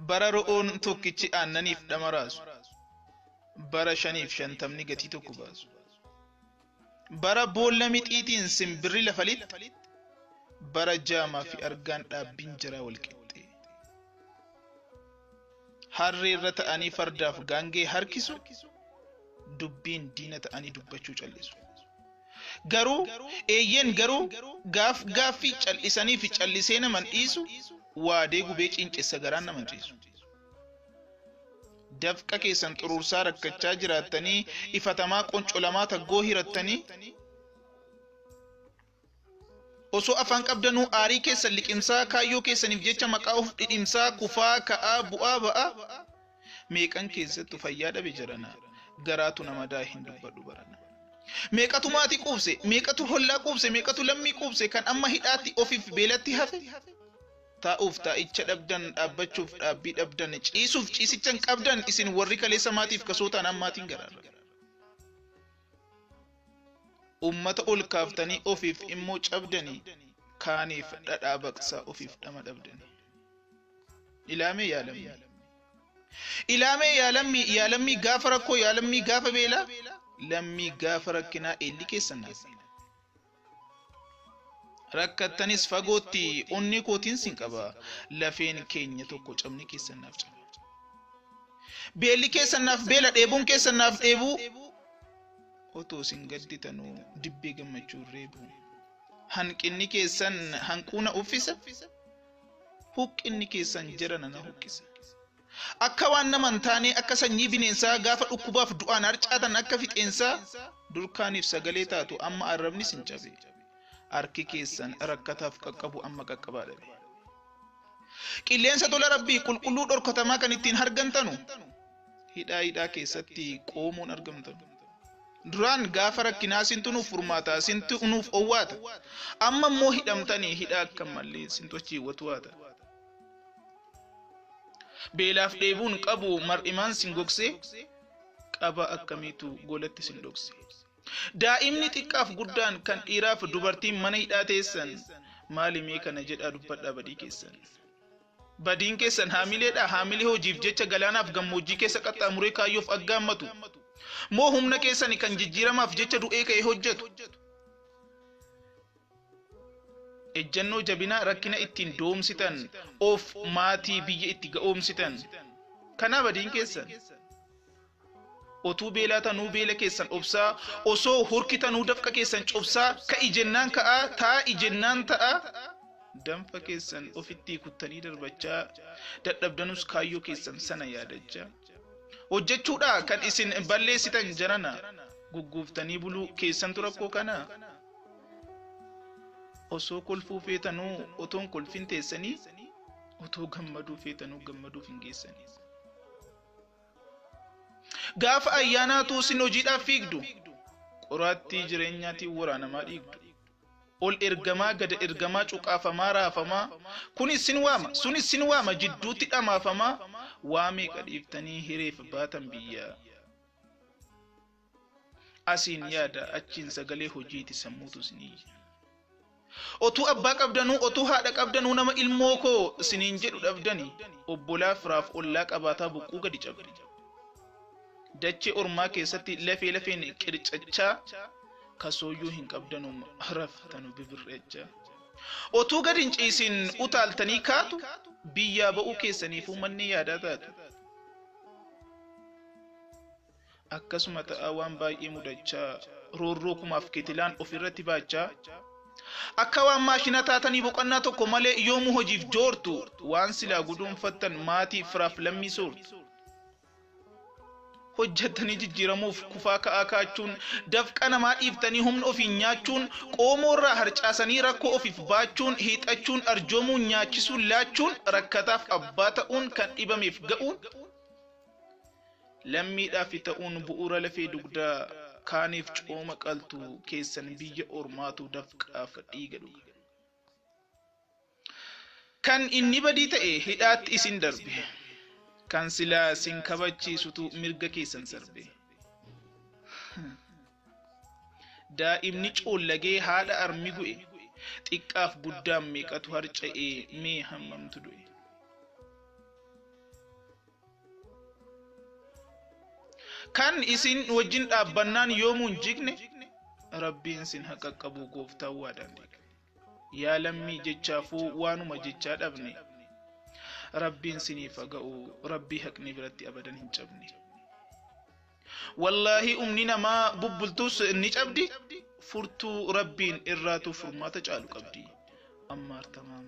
bara ro'oon tokkichi aannaniif dhamaraasu bara 550 gatii tokko baasu bara boolla mixiitiin simbirri lafalitti bara jaamaa fi argaan dhaabbiin jiraa wal qixxee harree irra ta'anii fardaaf gaangee harkisu dubbiin diina ta'anii dubbachuu callisu garuu eeyyeen garuu gaaffii callisanii fi callisee naman dhiisu waadee gubee cincessa garaan naman ciisu dafqa keessan xurursaa rakkachaa jiraattanii ifatamaa qoncolamaa taggoo hirattanii osoo afaan qabdanuu aarii keessan liqimsaa kaayyoo keessaniif jecha maqaa of dhidhimsaa kufaa ka'aa bu'aa ba'aa meeqan keessattu fayyaa dhabe jirana garaatu nama daa hin dubbadhu barana meeqatu maatii quubse meeqatu hollaa quubse meeqatu lammii quubse kan amma hidhaatti ofiif beelatti hafe taa'uuf taa'icha dhabdan dhaabbachuuf dhaabbii dhabdan ciisuuf ciisichan qabdan isin warri kaleessa maatiif kasootaan ammaatiin garaarra ummata ol kaaftanii ofiif immoo cabdanii kaaniif dhadhaa baqsaa ofiif dhama dhabdanii ilaamee yaalamii gaafa rakkoo yaalamii gaafa beelaa lammii gaafa rakkinaa eelli keessan naasa rakkattanis fagootti onni kootiin sin qaba lafeen keenya tokko cabni keessan naaf caba beelli keessan naaf beela dheebuun keessan naaf dheebuu otoo sin gadditanuu dibbee gammachuu reebu hanqinni keessan hanquuna uffisa huqqinni keessan jarana na huqqisa akka waan naman taane akka sanyii bineensaa gaafa dhukkubaaf du'aan harcaatan akka fixeensaa durkaaniif sagalee taatu amma arrabni sin cabe harki keessan rakkataaf qaqqabu amma qaqqabaa dhabe qilleensa tola rabbii qulqulluu dhorkatamaa kan ittiin hargantanu hidhaa keessatti qoomuun argamtanu duraan gaafa rakkinaa sintu nuuf furmaataa sintu nuuf owwaata amma immoo hidhamtanii hidhaa akka mallee sintu achiiwwatu waata beelaaf dheebuun qabu mar'imaan sin gogsee qaba akkamiitu golatti sin dhokse daa'imni xiqqaaf guddaan kan dhiiraaf dubartiin mana hidhaa teessan maalimee kana jedhaa dubbadhaa badii keessan badiin keessan haamileedha haamilee hojiif jecha galaanaaf gammoojjii keessa qaxxaamuree kaayyoof aggaammatu moo humna keessan kan jijjiiramaaf jecha du'ee ka'ee hojjetu ejjannoo jabinaa rakkina ittiin doomsitan of maatii biyya itti ga'oomsitan kana badiin keessan otuu beelaa tanuu beela keessan obsaa osoo hurkitanuu dafqa keessan cobsaa ka ijennaan ka'aa taa ijennaan ta'a danfa keessan ofitti kuttanii darbachaa dadhabdanus kaayyoo keessan sana yaadachaa hojjechuudha kan isin balleessitan jarana gugguuftanii buluu keessantu rakkoo kana osoo kolfuu feetanuu otoon kolfin teessanii otoo gammaduu feetanuu gammaduuf hin geessanii gaafa ayyaanaatu sin hojiidhaaf fiigdu qoraattii jireenyaatiin waraanamaa dhiigdu ol ergamaa gada ergamaa cuqaafamaa raafamaa kunis sin waama sunis sin waama jidduutti dhamaafamaa waamee qadhiiftanii hireef baatan biyyaa asiin yaada achiin sagalee hojiiti sammuutu sinii otuu abbaa qabdanuu otuu haadha qabdanuu nama ilmoo koo siniin jedhu dhabdanii obbolaa firaaf ollaa qabaataa buqquu gadi cabdi dachee ormaa keessatti lafeen qircachaa kasooyyuu hin qabdanuu raftanu bibirreechaa otuu gadi hin ciisin utaaltanii kaatu biyyaa ba'uu keessaniifuu manni yaadaa taatu akkasuma ta'aa waan baay'ee mudachaa roorroo kumaaf kitilaan ofirratti baachaa akka waan maashina taatanii boqonnaa tokko malee yoomuu hojiif joortu waan silaa guduunfattan maatii firaaf lammii soortu hojjettanii jijjiiramuuf kufaa ka'aa kaachuun dafqa namaa dhiiftanii humna ofiin nyaachuun qoomoorraa harcaasanii rakkoo ofiif baachuun hiixachuun arjoomuun nyaachisuun laachuun rakkataaf abbaa ta'uun kan dhibameef ga'uun lammiidhaaf ta'uun bu'uura lafee dugdaa kaaniif cooma qaltu keessan biyya ormaatu dafqaaf dhiiga dhuga kan inni badii ta'e hidhaatti isin darbe kan silaa sin kabachiisutu mirga keessan sarbe daa'imni coollagee haadha armi gu'e xiqqaaf guddaan meeqatu harca'ee mee hammamtu du'e kan isin wajjin dhaabbannaan yoomuun jigne rabbiin sin haqa qabu gooftaa waadaan yaa lammii jechaafuu waanuma jechaa dhabne rabbiin siniif haga'u rabbii haqni biratti abadan hin cabne wallahi umni namaa bubbultus ni cabdi furtuu rabbiin irraatu furmaata caalu qabdi ammaar tamaam